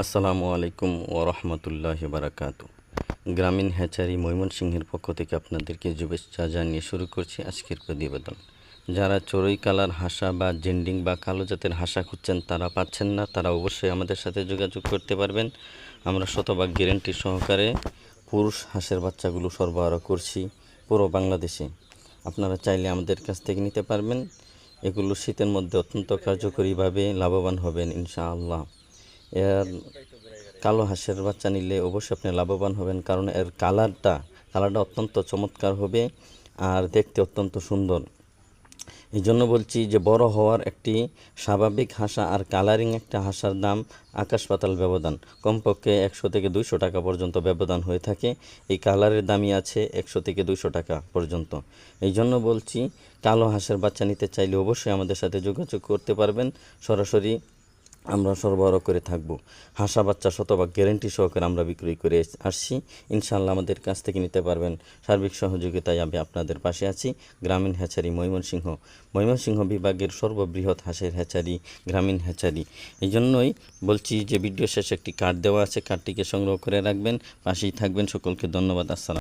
আসসালামু আলাইকুম ওরহমতুল্লাহি বারাকাতু। গ্রামীণ হ্যাচারি ময়মনসিংহের পক্ষ থেকে আপনাদেরকে শুভেচ্ছা জানিয়ে শুরু করছি আজকের প্রতিবেদন। যারা চড়ুই কালার হাঁসা বা জেন্ডিং বা কালো জাতের হাঁসা খুঁজছেন, তারা পাচ্ছেন না, তারা অবশ্যই আমাদের সাথে যোগাযোগ করতে পারবেন। আমরা শতভাগ গ্যারেন্টি সহকারে পুরুষ হাঁসের বাচ্চাগুলো সরবরাহ করছি পুরো বাংলাদেশে। আপনারা চাইলে আমাদের কাছ থেকে নিতে পারবেন। এগুলো শীতের মধ্যে অত্যন্ত কার্যকরীভাবে লাভবান হবেন ইনশাআল্লাহ। এর কালো হাঁসের বাচ্চা নিলে অবশ্যই আপনি লাভবান হবেন, কারণ এর কালারটা অত্যন্ত চমৎকার হবে আর দেখতে অত্যন্ত সুন্দর। এই জন্য বলছি যে বড় হওয়ার একটি স্বাভাবিক হাঁসা আর কালারিং একটা হাঁসার দাম আকাশ পাতাল ব্যবধান। কমপক্ষে 100 থেকে 200 টাকা পর্যন্ত ব্যবধান হয়ে থাকে। এই কালারের দামই আছে 100 থেকে 200 টাকা পর্যন্ত। এই জন্য বলছি, কালো হাঁসের বাচ্চা নিতে চাইলে অবশ্যই আমাদের সাথে যোগাযোগ করতে পারবেন। সরাসরি আমরা সরবরাহ করে থাকব। হাঁসা বাচ্চা শতভাগ গ্যারেন্টি সহকারে আমরা বিক্রয় করে আসছি। ইনশাআল্লাহ আমাদের কাছ থেকে নিতে পারবেন। সার্বিক সহযোগিতায় আমি আপনাদের পাশে আছি। গ্রামীণ হ্যাচারি ময়মনসিংহ বিভাগের সর্ববৃহৎ হাঁসের হ্যাচারি গ্রামীণ হ্যাচারি। এই জন্যই বলছি যে ভিডিও শেষে একটি কার্ড দেওয়া আছে, কার্ডটিকে সংগ্রহ করে রাখবেন, পাশেই থাকবেন। সকলকে ধন্যবাদ। আসসালাম।